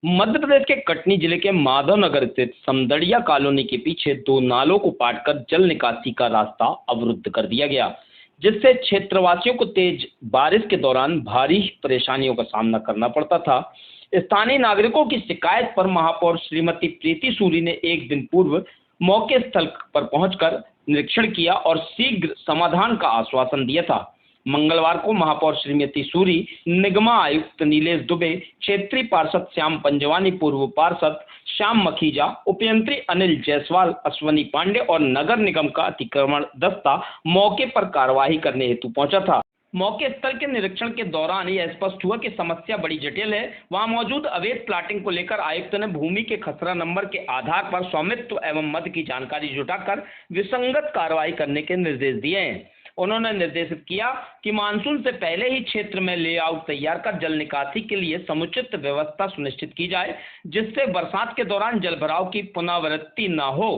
मध्य प्रदेश के कटनी जिले के माधवनगर स्थित समदड़िया कॉलोनी के पीछे दो नालों को पाटकर जल निकासी का रास्ता अवरुद्ध कर दिया गया, जिससे क्षेत्रवासियों को तेज बारिश के दौरान भारी परेशानियों का सामना करना पड़ता था। स्थानीय नागरिकों की शिकायत पर महापौर श्रीमती प्रीति सूरी ने एक दिन पूर्व मौके स्थल पर पहुंचकर निरीक्षण किया और शीघ्र समाधान का आश्वासन दिया था। मंगलवार को महापौर श्रीमती सूरी, निगमा आयुक्त नीलेश दुबे, क्षेत्रीय पार्षद श्याम पंजवानी, पूर्व पार्षद श्याम मखीजा, उपयंत्री अनिल जायसवाल, अश्वनी पांडे और नगर निगम का अतिक्रमण दस्ता मौके पर कार्रवाई करने हेतु पहुंचा था। मौके स्थल के निरीक्षण के दौरान यह स्पष्ट हुआ कि समस्या बड़ी जटिल है। वहां मौजूद अवैध प्लाटिंग को लेकर आयुक्त ने भूमि के खसरा नंबर के आधार पर स्वामित्व एवं मद की जानकारी जुटाकर विसंगत कार्रवाई करने के निर्देश दिए हैं। उन्होंने निर्देशित किया कि मानसून से पहले ही क्षेत्र में लेआउट तैयार कर जल निकासी के लिए समुचित व्यवस्था सुनिश्चित की जाए, जिससे बरसात के दौरान जलभराव की पुनरावृत्ति न हो।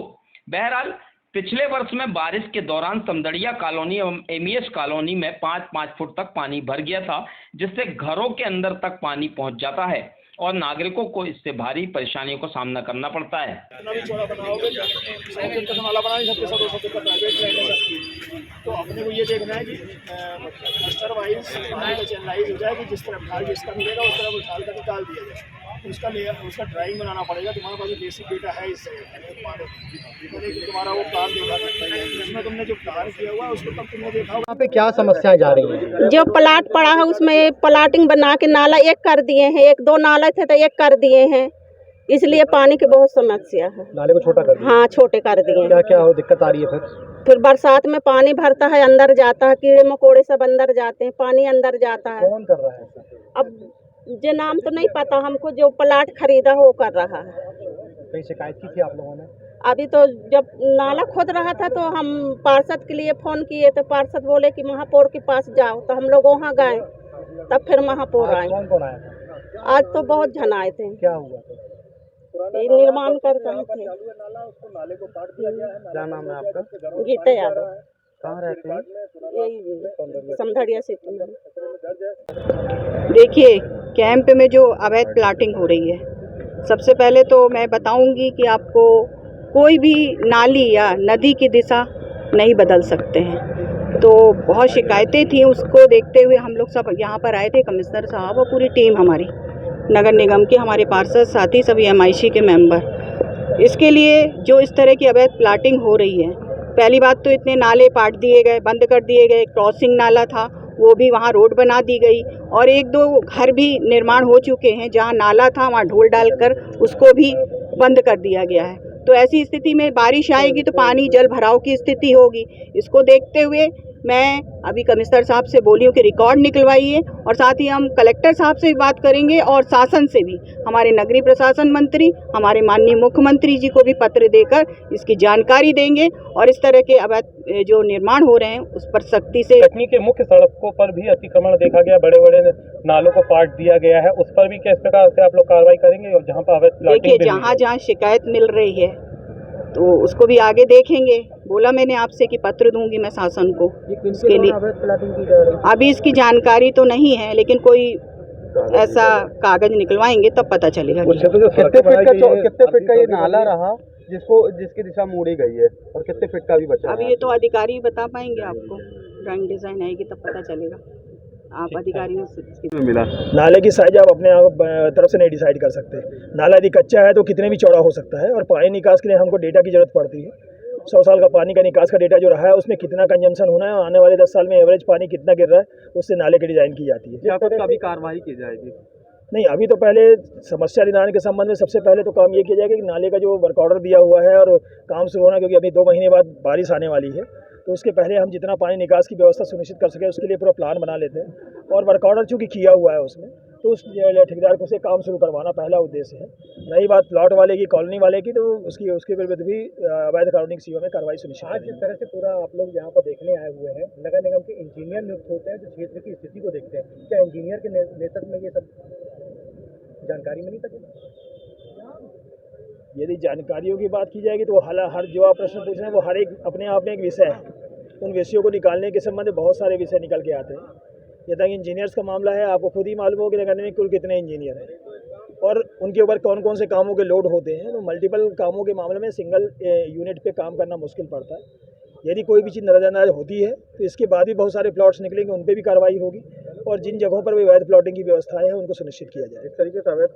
बहरहाल पिछले वर्ष में बारिश के दौरान समदड़िया कॉलोनी एवं एमईएस कॉलोनी में 5-5 फुट तक पानी भर गया था, जिससे घरों के अंदर तक पानी पहुंच जाता है और नागरिकों को इससे भारी परेशानियों का सामना करना पड़ता है। तो अपने को ये देखना है कि क्लस्टर वाइज चैनलाइज हो जाए कि जिस तरफ ढाल जिसका मिलेगा उस तरफ उस ढाल का निकाल दिया जाए। उसका ड्राइंग बनाना पड़ेगा। तुम्हारे पास बेसिक डेटा है इससे, तुम्हारा वो प्लान देखा जिसमें तुमने जो प्लान किया हुआ उसको तब तुमने देखा वहाँ पे क्या समस्याएं जा रही हैं? जो प्लाट पड़ा है उसमें प्लाटिंग बना के नाला एक कर दिए हैं, 1-2 नाले थे तो एक कर दिए हैं, इसलिए पानी की बहुत समस्या है। नाले को छोटा कर दिया? हाँ, छोटे कर दिए। क्या क्या हो दिक्कत आ रही है फिर बरसात में पानी भरता है, अंदर जाता है, कीड़े मकोड़े सब अंदर जाते हैं, पानी अंदर जाता है। कौन कर रहा है ऐसा? अब जो नाम तो नहीं पता हमको, जो प्लाट खरीदा वो कर रहा है। कहीं शिकायत की थी आप लोगों ने? अभी तो जब नाला खोद रहा था तो हम पार्षद के लिए फोन किए तो पार्षद बोले कि महापौर के पास जाओ, तो हम लोग वहाँ गए, तब फिर महापौर आए। कौन कौन आया था? आज तो बहुत जन आए थे। क्या हुआ था? ये निर्माण कर रहे थे। क्या नाम है आपका? गीता यादव। कहाँ रहते हैं? यही समदड़िया सिटी में। देखिए, कैंप में जो अवैध प्लाटिंग हो रही है, सबसे पहले तो मैं बताऊंगी कि आपको कोई भी नाली या नदी की दिशा नहीं बदल सकते हैं। तो बहुत शिकायतें थी, उसको देखते हुए हम लोग सब यहाँ पर आए थे, कमिश्नर साहब और पूरी टीम हमारी नगर निगम के, हमारे पार्षद साथी सभी एमआईसी के मेंबर। इसके लिए जो इस तरह की अवैध प्लाटिंग हो रही है, पहली बात तो इतने नाले पाट दिए गए, बंद कर दिए गए। क्रॉसिंग नाला था वो भी वहाँ रोड बना दी गई और 1-2 घर भी निर्माण हो चुके हैं जहाँ नाला था वहाँ ढोल डालकर उसको भी बंद कर दिया गया है। तो ऐसी स्थिति में बारिश आएगी तो पानी जल भराव की स्थिति होगी। इसको देखते हुए मैं अभी कमिश्नर साहब से बोली हूँ कि रिकॉर्ड निकलवाइए और साथ ही हम कलेक्टर साहब से भी बात करेंगे और शासन से भी, हमारे नगरीय प्रशासन मंत्री, हमारे माननीय मुख्यमंत्री जी को भी पत्र देकर इसकी जानकारी देंगे और इस तरह के अवैध जो निर्माण हो रहे हैं उस पर सख्ती से। कटनी के मुख्य सड़कों पर भी अतिक्रमण देखा गया, बड़े बड़े नालों को पाट दिया गया है, उस पर भी किस प्रकार से आप लोग कार्रवाई करेंगे? और जहाँ पर अवैध प्लाटिंग, देखिए जहाँ जहाँ शिकायत मिल रही है तो उसको भी आगे देखेंगे। बोला मैंने आपसे कि पत्र दूंगी मैं शासन को इसके लिए। अभी इसकी जानकारी तो नहीं है, लेकिन कोई ऐसा कागज निकलवाएंगे तब पता चलेगा। कितने फीट का ये नाला रहा जिसकी दिशा मोड़ी गई है और कितने फीट का भी बचा? अभी ये तो अधिकारी बता पाएंगे आपको, ड्राइंग डिजाइन आएगी तब पता चलेगा। आप अधिकारियों से मिला नाले की साइज आप अपने आप तरफ से नहीं डिसाइड कर सकते। नाला यदि कच्चा है तो कितने भी चौड़ा हो सकता है और पानी निकास के लिए हमको डेटा की जरूरत पड़ती है। 100 साल का पानी का निकास का डेटा जो रहा है उसमें कितना कंजम्पशन होना है और आने वाले 10 साल में एवरेज पानी कितना गिर रहा है, उससे नाले की डिज़ाइन की जाती है। क्या कुछ कभी कार्रवाई की जाएगी? नहीं, अभी तो पहले समस्या निदान के संबंध में सबसे पहले तो काम ये किया जाएगा कि नाले का जो वर्क ऑर्डर दिया हुआ है और काम शुरू होना, क्योंकि अभी 2 महीने बाद बारिश आने वाली है, तो उसके पहले हम जितना पानी निकास की व्यवस्था सुनिश्चित कर सके उसके लिए पूरा प्लान बना लेते हैं। और वर्क ऑर्डर चूँकि किया हुआ है उसमें, तो उस ठेकेदार को से काम शुरू करवाना पहला उद्देश्य है। रही बात प्लॉट वाले की, कॉलोनी वाले की, तो उसके विरुद्ध भी अवैध कानूनी सीमा में कार्रवाई सुनिश्चित। आज जिस तरह से पूरा आप लोग यहाँ पर देखने आए हुए हैं, नगर निगम के इंजीनियर नियुक्त होते हैं जो क्षेत्र की स्थिति को देखते हैं, क्या इंजीनियर के नेतृत्व में ये सब जानकारी मिली सके? यदि जानकारियों की बात की जाएगी तो हर जो आप प्रश्न पूछ रहे हैं वो हर एक अपने आप में एक विषय है। उन विषयों को निकालने के संबंध में बहुत सारे विषय निकल के आते हैं। यदि इंजीनियर्स का मामला है, आपको खुद ही मालूम हो कि नगर में कुल कितने इंजीनियर हैं और उनके ऊपर कौन कौन से कामों के लोड होते हैं। तो मल्टीपल कामों के मामले में सिंगल यूनिट पे काम करना मुश्किल पड़ता है। यदि कोई भी चीज़ नज़रअंदाज होती है तो इसके बाद भी बहुत सारे प्लॉट्स निकलेंगे, उन पर भी कार्रवाई होगी और जिन जगहों पर भी अवैध प्लॉटिंग की व्यवस्थाएं हैं उनको सुनिश्चित किया जाए। इस तरीके से अवैध